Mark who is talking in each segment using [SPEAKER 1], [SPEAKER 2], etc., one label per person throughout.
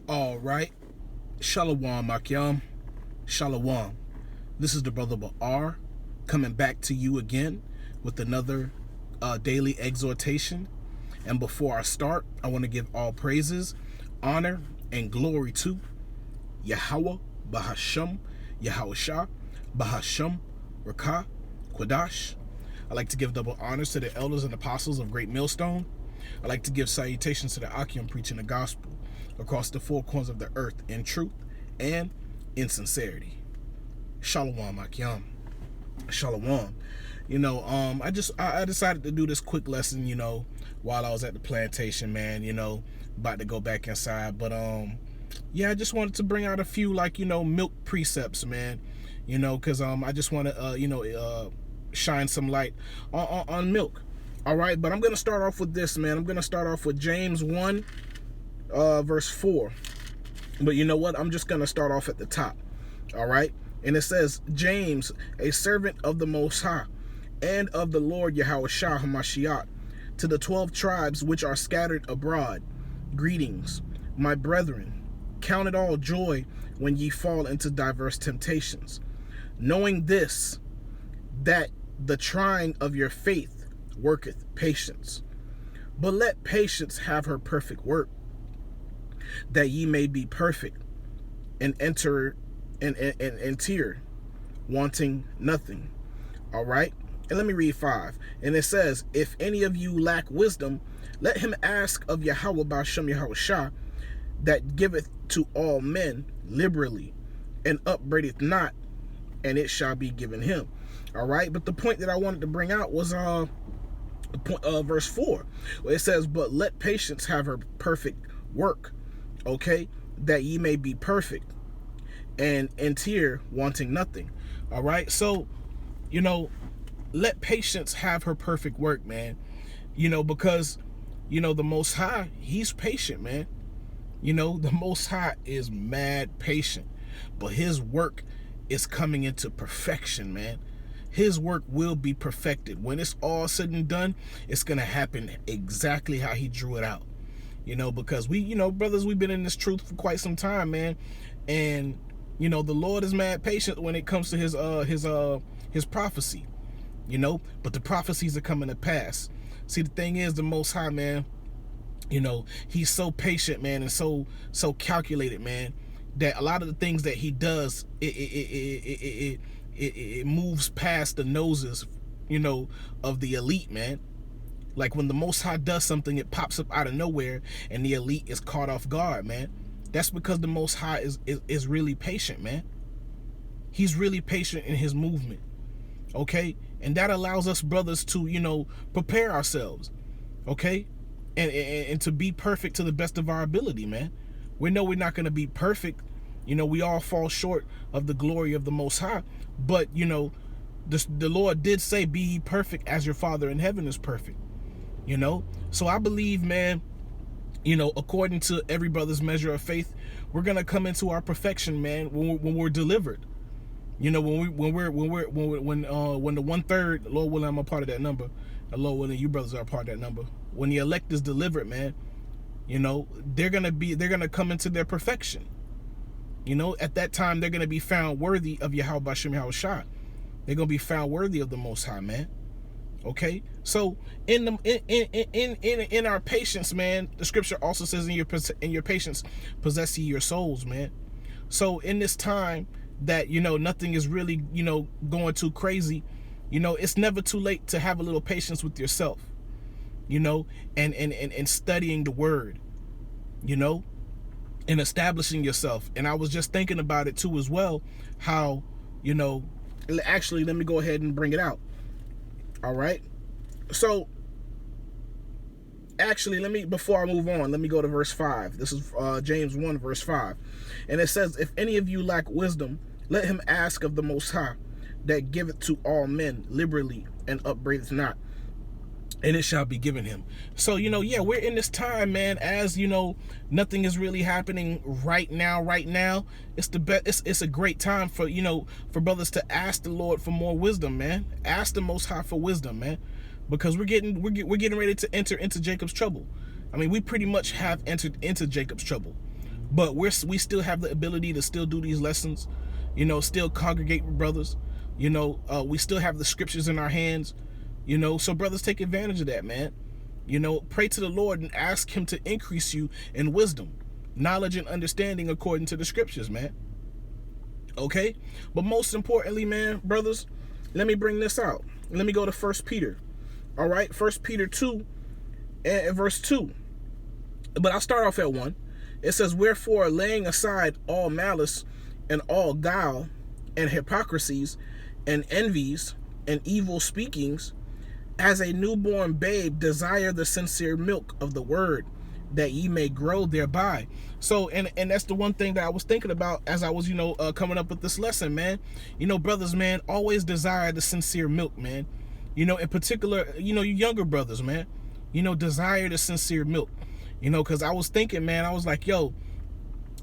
[SPEAKER 1] All right. Shalom, Akyam. Shalom. This is the brother Ba'ar coming back to you again with another daily exhortation. And before I start, I want to give all praises, honor, and glory to Yahweh, Bahasham, Yahushua, Bahasham, Rakah, Quadash. I like to give double honors to the elders and apostles of Great Millstone. I like to give salutations to the Akyam preaching the gospel across the four corners of the earth in truth and in sincerity. Shalom, Akyam. Shalom. I decided to do this quick lesson, while I was at the plantation, man, about to go back inside. But I just wanted to bring out a few milk precepts, man, because I just want to shine some light on milk. All right, but I'm going to start off with this, man. I'm going to start off with James 1 verse 4. But you know what? I'm just going to start off at the top. All right. And it says, James, a servant of the Most High and of the Lord Yahushua HaMashiach, to the 12 tribes which are scattered abroad, greetings, my brethren. Count it all joy when ye fall into diverse temptations, knowing this, that the trying of your faith worketh patience. But let patience have her perfect work, that ye may be perfect and enter wanting nothing. All right. And let me read 5. And it says, if any of you lack wisdom, let him ask of Yahweh Ba'ashem Yahushua, that giveth to all men liberally, and upbraideth not, and it shall be given him. All right. But the point that I wanted to bring out was verse 4, where it says, but let patience have her perfect work, okay, that ye may be perfect and enter wanting nothing. All right. So, let patience have her perfect work, man, because, the Most High, he's patient, man. The Most High is mad patient, but his work is coming into perfection, man. His work will be perfected. When it's all said and done, it's going to happen exactly how he drew it out, because we, brothers, we've been in this truth for quite some time, man. And, the Lord is mad patient when it comes to his prophecy, but the prophecies are coming to pass. See, the thing is, the Most High, man, he's so patient, man, and so calculated, man, that a lot of the things that he does, it moves past the noses, of the elite, man. Like when the Most High does something, it pops up out of nowhere and the elite is caught off guard, man. That's because the Most High is really patient, man. He's really patient in his movement, okay? And that allows us brothers to, prepare ourselves, okay? And to be perfect to the best of our ability, man. We know we're not going to be perfect. We all fall short of the glory of the Most High. But, the Lord did say, be ye perfect as your Father in heaven is perfect. So I believe, man, according to every brother's measure of faith, we're going to come into our perfection, man, when we're delivered. When the 1/3, Lord willing, I'm a part of that number. And Lord willing, you brothers are a part of that number. When the elect is delivered, man, they're going to come into their perfection. At that time, they're going to be found worthy of Yahweh Ba'ashem Yahushua. They're going to be found worthy of the Most High, man. Okay, so in our patience, man, the scripture also says, in your patience possess ye your souls, man. So in this time that nothing is really going too crazy, it's never too late to have a little patience with yourself, and studying the word, and establishing yourself. And I was just thinking about it too as well, how actually, let me go ahead and bring it out. All right. So actually, before I move on, let me go to verse 5. This is James 1 verse 5. And it says, if any of you lack wisdom, let him ask of the Most High, that giveth to all men liberally, and upbraideth not, and it shall be given him. So, we're in this time, man, as nothing is really happening right now. It's the best. It's a great time for, for brothers to ask the Lord for more wisdom, man. Ask the Most High for wisdom, man, because we're getting ready to enter into Jacob's trouble. I mean, we pretty much have entered into Jacob's trouble. But we still have the ability to still do these lessons, still congregate with brothers. We still have the scriptures in our hands, so brothers, take advantage of that, man. Pray to the Lord and ask him to increase you in wisdom, knowledge, and understanding according to the scriptures, man. Okay? But most importantly, man, brothers, let me bring this out. Let me go to 1 Peter. All right? 1 Peter 2 and verse 2. But I'll start off at 1. It says, wherefore, laying aside all malice and all guile and hypocrisies and envies and evil speakings, as a newborn babe, desire the sincere milk of the word, that ye may grow thereby. So, and that's the one thing that I was thinking about as I was, coming up with this lesson, man. Brothers, man, always desire the sincere milk, man. In particular, you younger brothers, man, desire the sincere milk. Because I was thinking, man, I was like, yo,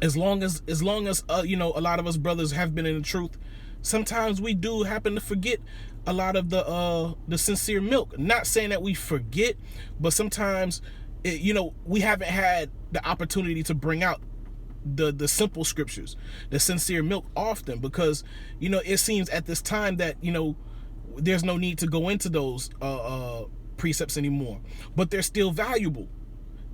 [SPEAKER 1] as long as a lot of us brothers have been in the truth, sometimes we do happen to forget a lot of the sincere milk. Not saying that we forget, but sometimes, we haven't had the opportunity to bring out the simple scriptures, the sincere milk often, because, it seems at this time that, there's no need to go into those precepts anymore, but they're still valuable.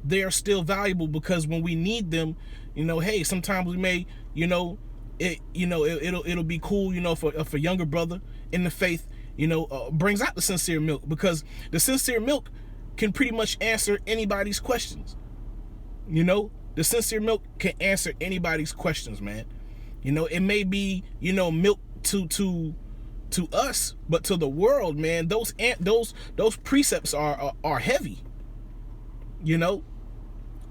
[SPEAKER 1] They are still valuable because when we need them, hey, sometimes we may, it'll be cool, for a younger brother in the faith, brings out the sincere milk, because the sincere milk can pretty much answer anybody's questions. The sincere milk can answer anybody's questions, man. It may be, milk to us, but to the world, man, those precepts are heavy.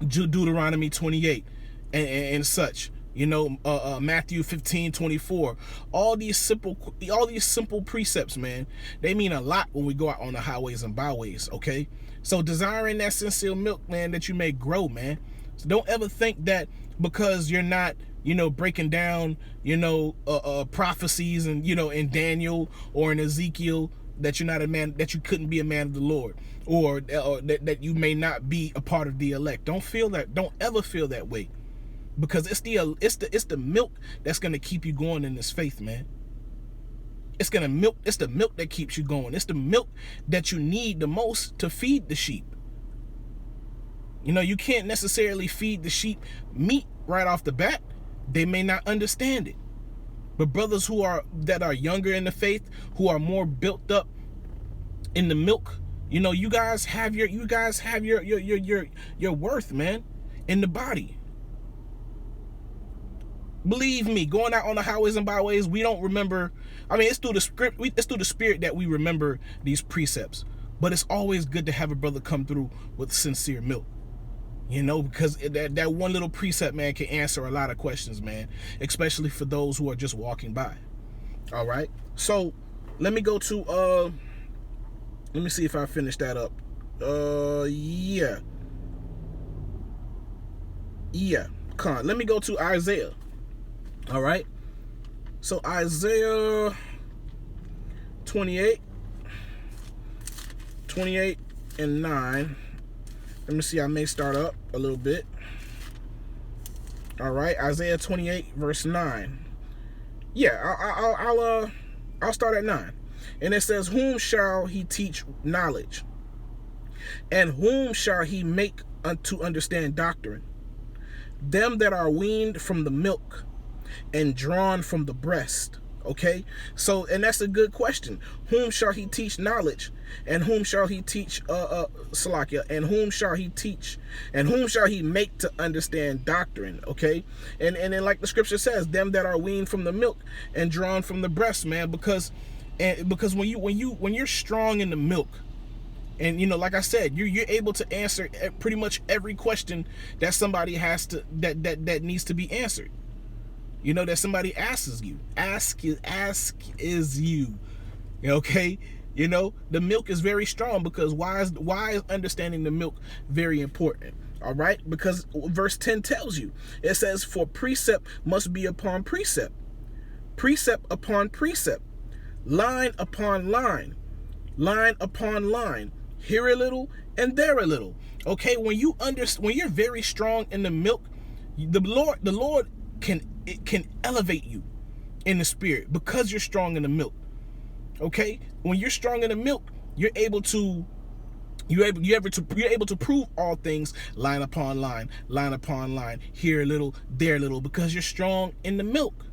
[SPEAKER 1] Deuteronomy 28 and such, Matthew 15:24, all these simple precepts, man, they mean a lot when we go out on the highways and byways. Okay, so desiring that sincere milk, man, that you may grow, man. So don't ever think that because you're not, breaking down, prophecies and, in Daniel or in Ezekiel, that you're not a man, that you couldn't be a man of the Lord, or that you may not be a part of the elect. Don't ever feel that way, because it's the milk that's going to keep you going in this faith, man. It's the milk that keeps you going. It's the milk that you need the most to feed the sheep. You can't necessarily feed the sheep meat right off the bat. They may not understand it. But brothers that are younger in the faith, who are more built up in the milk, you guys have your worth, man, in the body. Believe me, going out on the highways and byways, we don't remember. I mean, it's through the spirit that we remember these precepts. But it's always good to have a brother come through with sincere milk. Because that one little precept, man, can answer a lot of questions, man, especially for those who are just walking by. All right. So let me go to, let me see if I finished that up. Yeah. Come on. Let me go to Isaiah. All right. So Isaiah 28 and 9. Let me see, I may start up a little bit. All right, Isaiah 28, verse 9. Yeah, I'll start at 9. And it says, whom shall he teach knowledge? And whom shall he make to understand doctrine? Them that are weaned from the milk and drawn from the breast. Okay, so, and that's a good question. Whom shall he teach knowledge? And whom shall he teach Salakia? And whom shall he teach? And whom shall he make to understand doctrine? Okay, and then, like the scripture says, them that are weaned from the milk and drawn from the breast, man, because when you're strong in the milk, and like I said, you're able to answer pretty much every question that somebody has to that needs to be answered. That somebody asks you. Ask is you. Okay? The milk is very strong, because why is understanding the milk very important? All right? Because verse 10 tells you. It says, for precept must be upon precept. Precept upon precept. Line upon line. Line upon line. Here a little and there a little. Okay? When you're very strong in the milk, The Lord can elevate you in the spirit because you're strong in the milk. Okay? When you're strong in the milk, you're able to prove all things line upon line, here a little, there a little, because you're strong in the milk.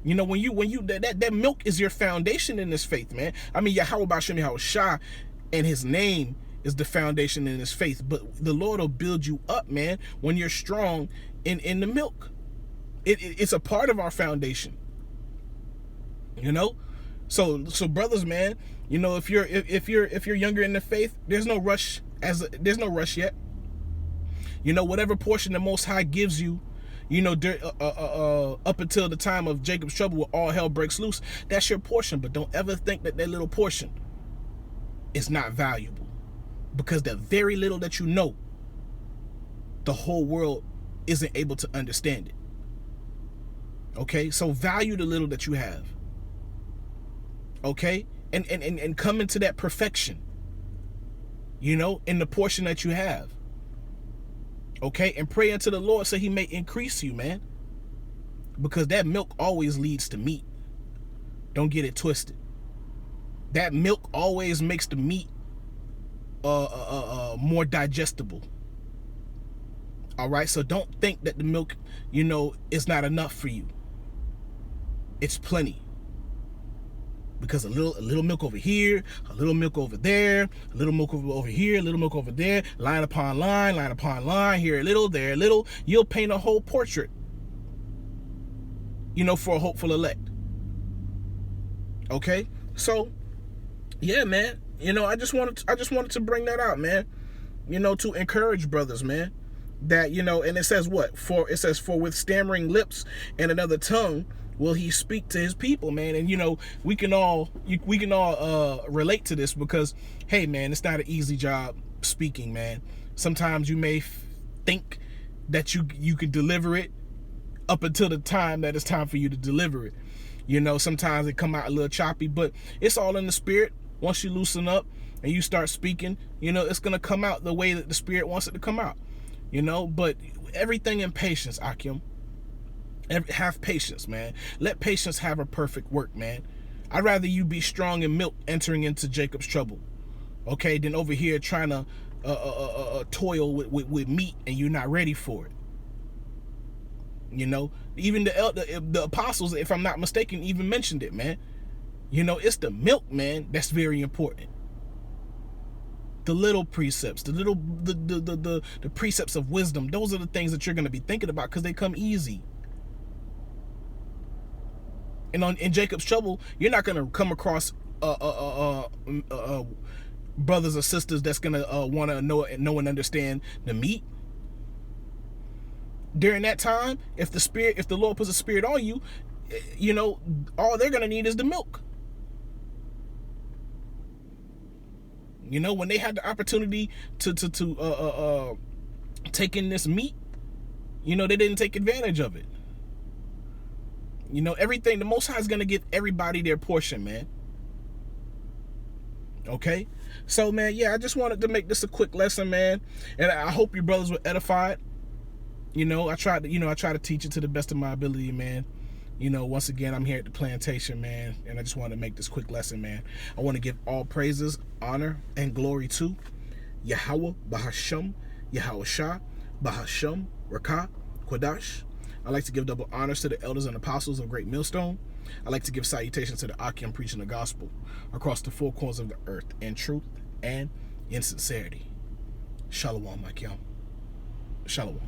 [SPEAKER 1] You know, when you that milk is your foundation in this faith, man. I mean, Yahweh B'Shem Yahweh Shah, and his name is the foundation in his faith. But the Lord will build you up, man, when you're strong in the milk. It's a part of our foundation. You know? So brothers, man, you know, if you're younger in the faith, there's no rush yet. You know, whatever portion the Most High gives you, you know, up until the time of Jacob's trouble, where all hell breaks loose, that's your portion. But don't ever think that little portion is not valuable, because the very little that you know, the whole world isn't able to understand it. Okay, so value the little that you have. Okay, and come into that perfection, you know, in the portion that you have. Okay, and pray unto the Lord so he may increase you, man, because that milk always leads to meat. Don't get it twisted. That milk always makes the meat more digestible. All right, so don't think that the milk, you know, is not enough for you. It's plenty. Because a little milk over here, a little milk over there, a little milk over here, a little milk over there, line upon line, here a little, there a little, you'll paint a whole portrait, you know, for a hopeful elect. Okay, so yeah, man, you know, I just wanted to bring that out, man, you know, to encourage brothers, man, that, you know, and it says what? For with stammering lips and another tongue will he speak to his people, man. And you know, we can all relate to this, because hey, man, it's not an easy job speaking, man. Sometimes you may think that you can deliver it up until the time that it's time for you to deliver it. You know, sometimes it come out a little choppy, but it's all in the spirit. Once you loosen up and you start speaking, you know, it's gonna come out the way that the spirit wants it to come out. You know, but everything in patience, Akim. Have patience, man. Let patience have a perfect work, man. I'd rather you be strong in milk entering into Jacob's trouble, okay, than over here trying to toil with meat and you're not ready for it. You know, even the apostles, if I'm not mistaken, even mentioned it, man. You know, it's the milk, man, that's very important. The little precepts, the precepts of wisdom, those are the things that you're going to be thinking about, because they come easy. And in Jacob's trouble, you're not going to come across brothers or sisters that's going to want to know and understand the meat. During that time, if the Lord puts a spirit on you, you know, all they're going to need is the milk. You know, when they had the opportunity to take in this meat, you know, they didn't take advantage of it. You know, everything, the Most High is going to give everybody their portion, man. Okay? So, man, yeah, I just wanted to make this a quick lesson, man. And I hope your brothers were edified. You know, I try to teach it to the best of my ability, man. You know, once again, I'm here at the plantation, man. And I just want to make this quick lesson, man. I want to give all praises, honor, and glory to Yahweh B'Shem Yahweh Shah B'Shem Rakah Kodash. I like to give double honors to the elders and apostles of Great Millstone. I like to give salutations to the Akim preaching the gospel across the four corners of the earth in truth and in sincerity. Shalom, Akim. Shalom.